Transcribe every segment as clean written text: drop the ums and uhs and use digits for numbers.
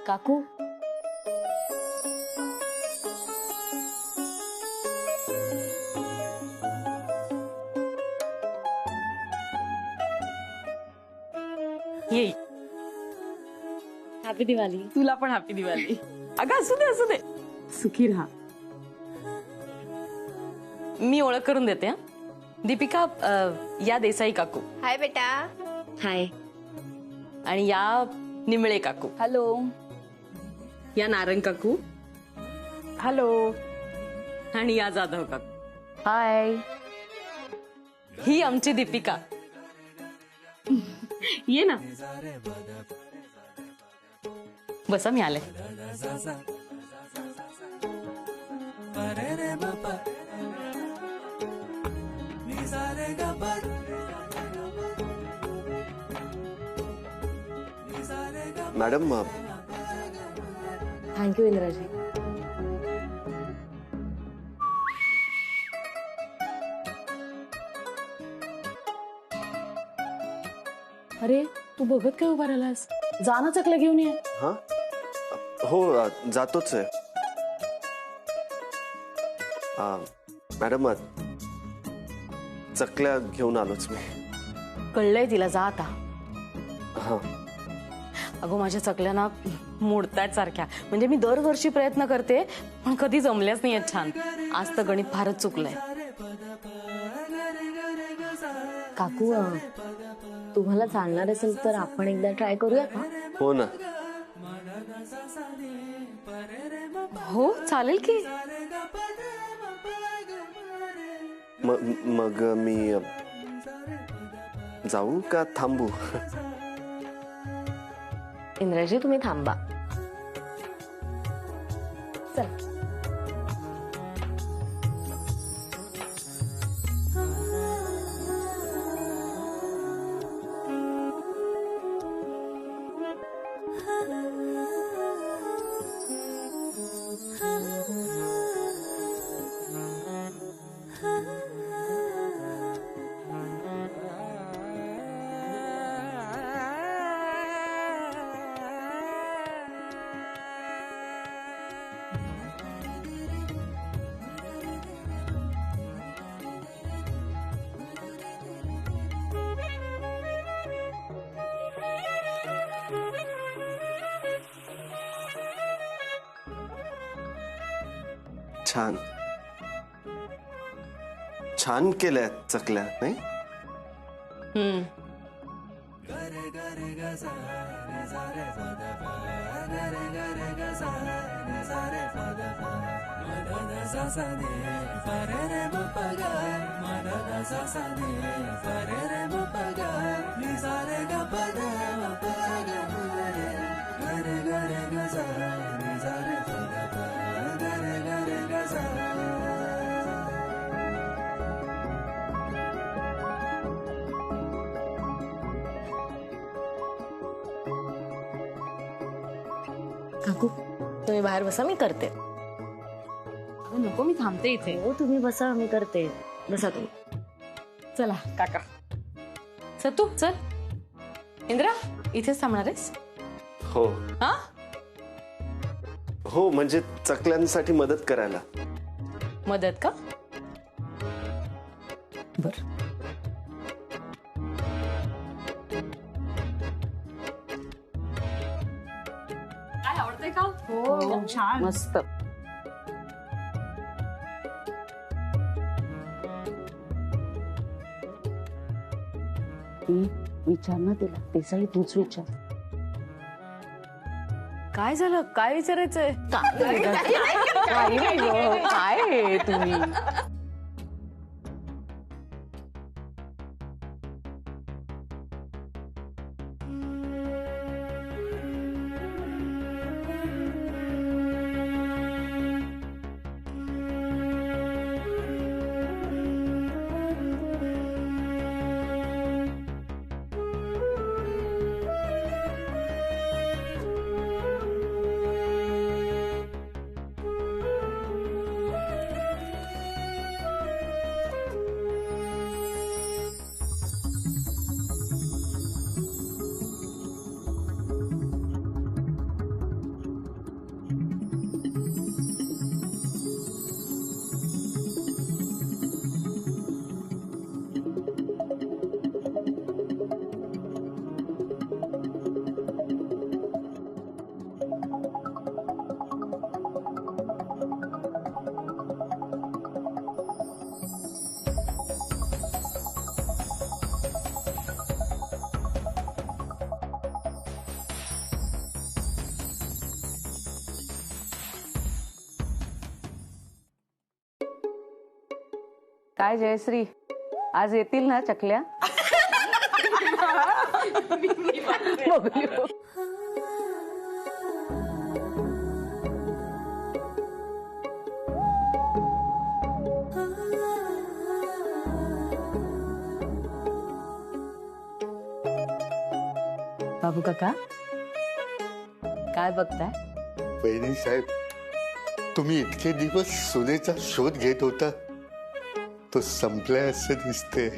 काकू, ये हॅपी दिवाळी. तुला पण हॅपी दिवाळी. अगं असू दे असू दे, सुखी राहा. मी ओळख करून देते हा. दीपिका, या देसाई काकू. हाय बेटा. हाय. आणि या निमळे काकू. हॅलो. या नारंग काकू. हॅलो. आणि या जाधव काकू. हाय. ही आमची दीपिका. ये ना. बसा, मी आले. Madam, thank you Indraji. अरे तू बघत काय उभा राहिलास? जा ना, चकला घेऊन ये. हा हो, जातोच आहे. मॅडम, चकल्या घेऊन आलोच मी. कळलंय तिला, जा आता. हा. अगो माझ्या चकल्या ना मोडतायत सारख्या. म्हणजे मी दरवर्षी प्रयत्न करते पण कधी जमल्याच नाहीयेत छान. आज तर गणित फारच चुकलंय. काकू, तुम्हाला चालणार असेल तर आपण एकदा ट्राय करूया का? हो ना. हो चालेल की. मग मी जाऊ का थांबू? इंद्राजी तुम्ही थांबा. चल. छान छान केल्या चकल्या, नाही? काकू तुम्ही बाहेर बसा, मी करते. नको, मी थांबते इथे. हो तुम्ही बसा, मी करते. बसा तुम्ही. चला काका. चल तू चल. इंद्रा इथेच थांबणार आहेस? हो हा हो, म्हणजे चकल्यांसाठी मदत करायला. मदत का? बर. काय आवडतंय का? हो छान मस्त. विचार ना तिला. देसाई तूच विचार. काय झालं? काय विचारायचंय? काय आहे तुम्ही? काय जयश्री, आज येतील ना चकल्या? बघू. बाबू काका, काय बघताय? वहिनी साहेब, तुम्ही इतके दिवस सुनेचा शोध घेत होता, तो संपलाय असं दिसते.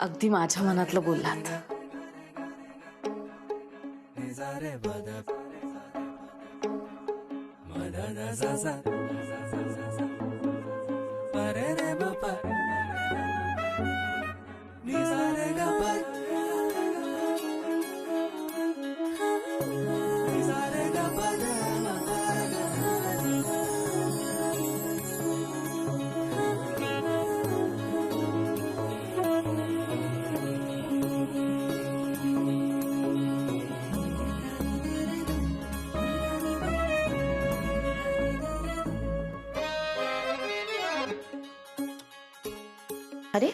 अगदी माझ्या मनातलं बोललात. अरे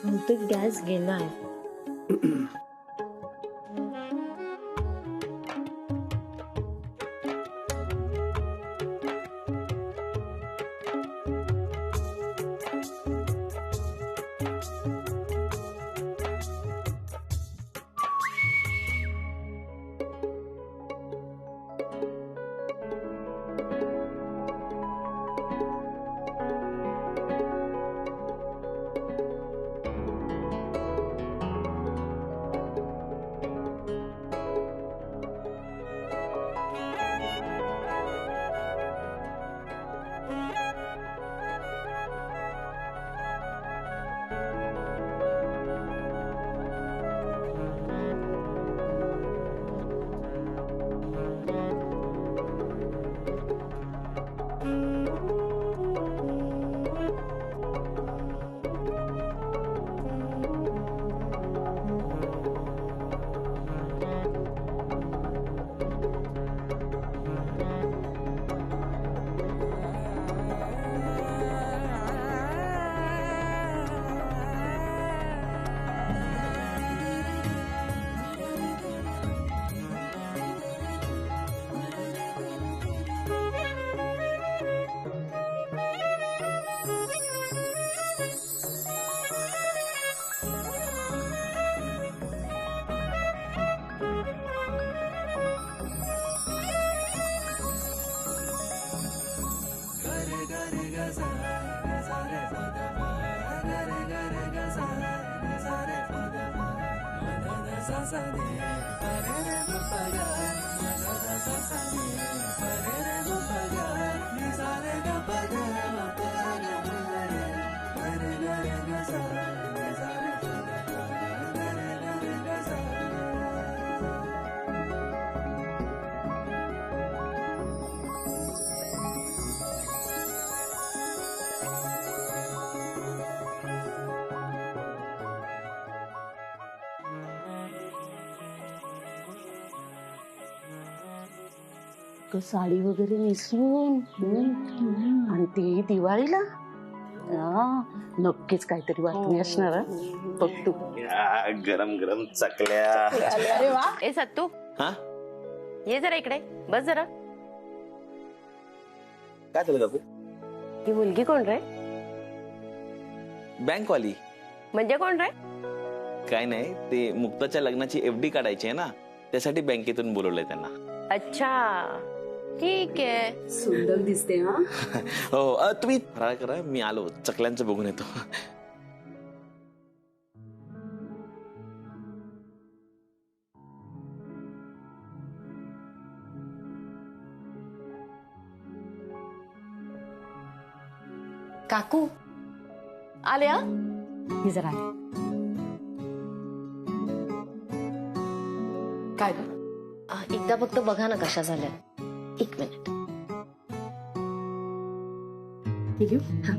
बहुतेक गॅस गेलाय. साडी वगैरे नेसून आणि ती दिवाळीला नक्कीच काहीतरी बातमी असणार हं? बघ तू. गरम गरम चकल्या. अरे वा. ए सत्तू, हा, ये जरा इकडे बस जरा. काय झालं काकू? ती मुलगी कोण रे? बँकवाली. म्हणजे कोण रे? काय नाही, ते मुक्ताच्या लग्नाची FD काढायची आहे ना, त्यासाठी बँकेतून बोलवलंय त्यांना. अच्छा, ठीक आहे. सुंदर दिसते ना. हो, तुम्ही फराळ करा, मी आलो चकल्यांचं बघून येतो. काकू आल्या? मी जरा काय ग? एकदा फक्त बघा ना कशा झाल्या. एक मिनिट. हे घेऊ. हा.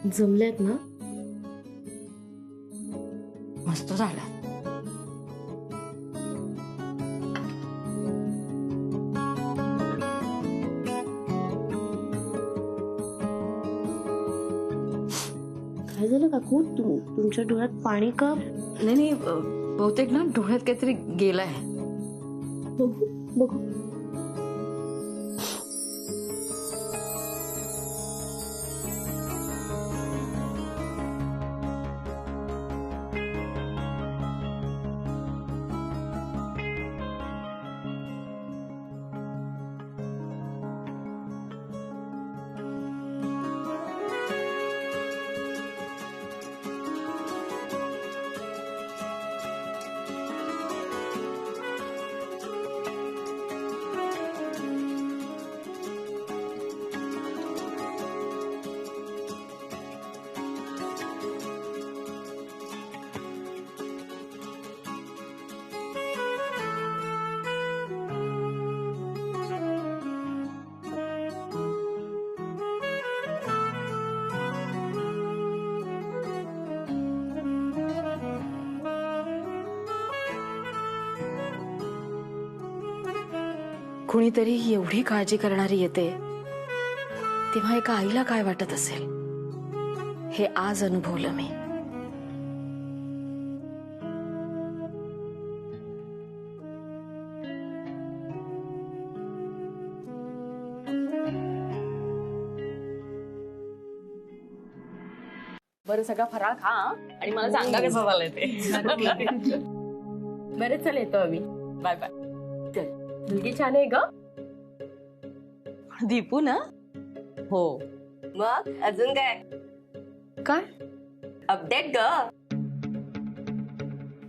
जमल्यात ना? मस्त झालं. काय झालं काकू? तुमच्या डोळ्यात पाणी का? नाही नाही, बहुतेक ना डोळ्यात काहीतरी गेलाय. बघू बघू. कुणीतरी एवढी काळजी करणारी येते तेव्हा एका आईला काय वाटत असेल हे आज अनुभवलं मी. बरं, सगळा फराळ खा आणि मला सांगा कसं झालंय ते. बरं चल येतो आम्ही. Bye bye. मुलगी छान आहे ग. दीपू ना? हो. मग अजून काय काय? अपडेट ग.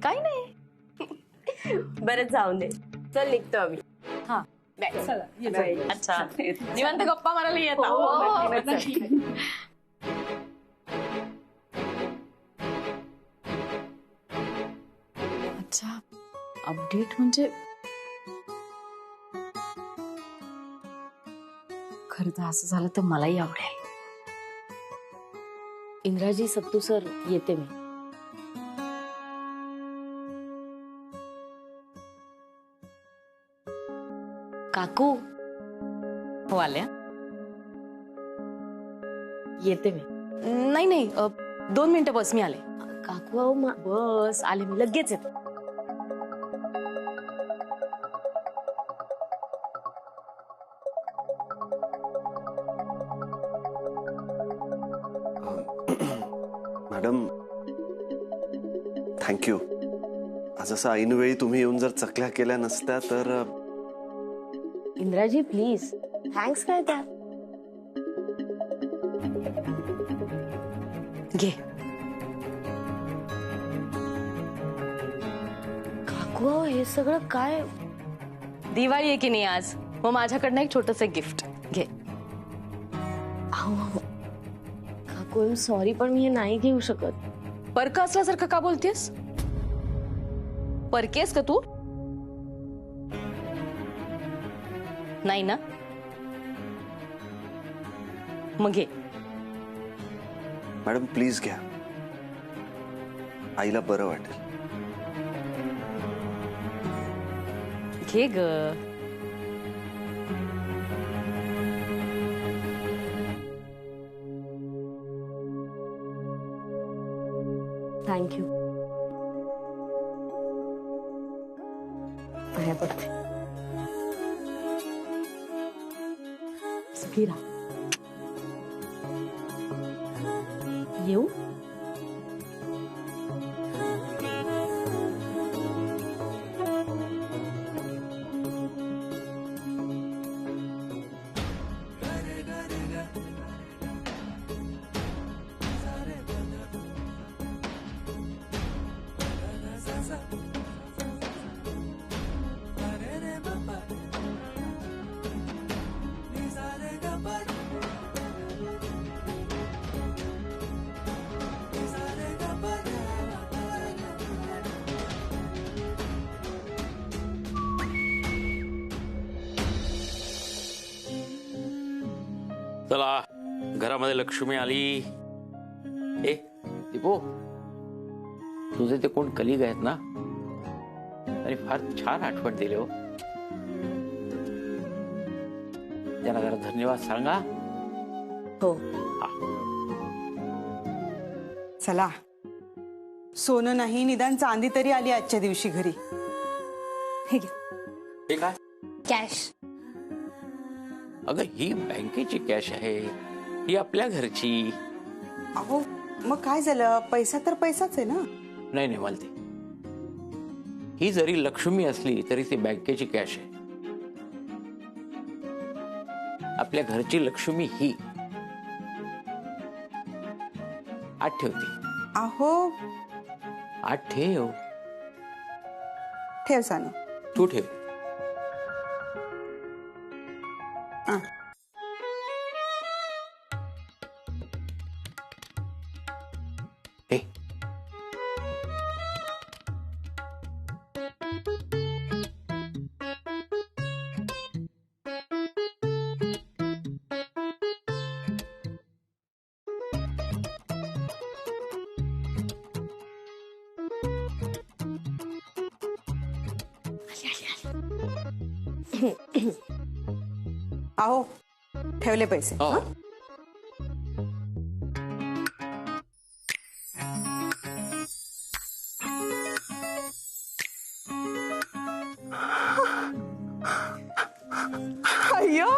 काय नाही. बरं जाऊन दे. चल निघतो आम्ही. हा. चला. अच्छा, निवांत गप्पा मारायला येत. अच्छा, अपडेट म्हणजे खरं तर असं झालं तर मलाही आवडेल. इंद्राजी, सत्तू सर, येते मी. काकू हो आल्या. येते मी. नाही नाही, 2 मिनिटं बस, मी आले. काकू अहो बस आले मी, लगेच येते. Madam, thank you. आज असं ऐनवेळी तुम्ही येऊन जर चकल्या केल्या नसत्या तर. इंद्राजी प्लीज, थँक्स काय त्या. घे. काकू अहो, हे सगळं काय? दिवाळी आहे की नाही आज, मग माझ्याकडनं एक छोटस गिफ्ट घे. अहो काकू, आय एम सॉरी, पण मी हे नाही घेऊ शकत. परका असल्यासारखं का बोलतेस? परकेस का तू? नाही ना? मग घे. मॅडम प्लीज घ्या, आईला बरं वाटेल. घे ग. थँक्यू. पाया पडते. सुखी राहा. येऊ? चला, घरामध्ये लक्ष्मी आली. ए दीपू, तुझे ते कोण कलिग आहेत ना, आणि फार छान आठवण दिली हो. त्यांना जरा धन्यवाद सांगा. हो. चला, सोनं नाही निदान चांदी तरी आली आजच्या दिवशी घरी. हे घे. हे काय? कॅश. अगं ही बँकेची कॅश आहे, ही आपल्या घरची. अहो मग काय झालं, पैसा तर पैसाच आहे ना. नाही नाही मालती, ही जरी लक्ष्मी असली तरी ती बँकेची कॅश आहे. आपल्या घरची लक्ष्मी ही आत ठेवती. अहो आत ठेव. ठेव सानू. तू ठेव. आ. हे अहो ठेवले पैसे. हो. हं? अय्यो,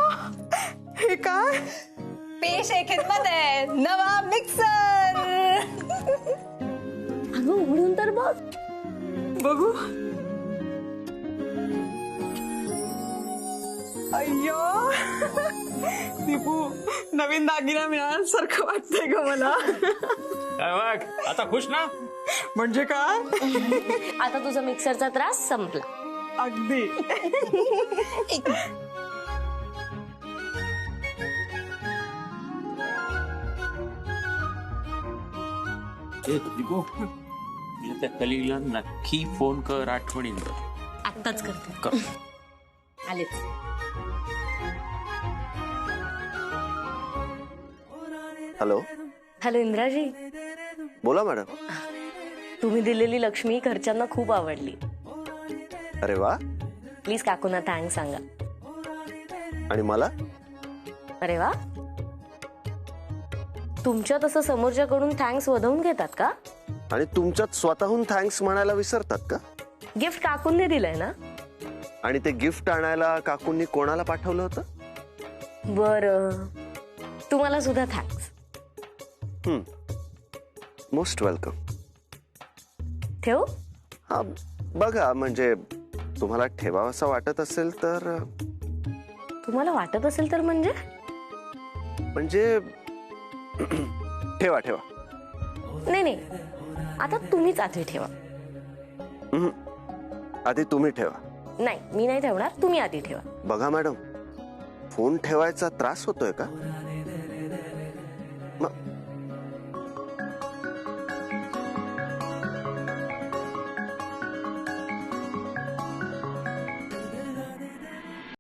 हे काय? पेश आहे खिदमत आहे, नवा मिक्सर. अगं उघडून तर बघ. बघू. अय्यो दीपू, नवीन दागिना मिळाल्यासारखं वाटतंय ग मला. आता खुश ना? म्हणजे काय? आता तुझा मिक्सरचा त्रास संपला. अगदी. त्या कलीला नक्की फोन कर, आठवणीन आत्ताच करते. कर. आलेच. हॅलो. हॅलो इंद्राजी, बोला मॅडम. तुम्ही दिलेली लक्ष्मी घरच्यांना खूप आवडली. अरे वा. प्लीज काकूंना थँक्स सांगा. आणि मला? अरे वा, तुमच्या तसं समोरच्याकडून थँक्स वधवून घेतात का? आणि तुमच्यात स्वतःहून थँक्स म्हणायला विसरतात का? गिफ्ट काकूंनी दिलंय ना. आणि ते गिफ्ट आणायला काकूंनी कोणाला पाठवलं होतं? बरं, तुम्हाला सुद्धा थँक्स. Most welcome. ठेवू? हा बघा, म्हणजे तुम्हाला ठेवावंसं वाटत असेल तर. तुम्हाला वाटत असेल तर म्हणजे? म्हणजे ठेवा ठेवा. नाही नाही, आता तुम्हीच आधी ठेवा. आधी तुम्ही ठेवा. नाही, मी नाही ठेवणार, तुम्ही आधी ठेवा. बघा मॅडम, फोन ठेवायचा त्रास होतोय का?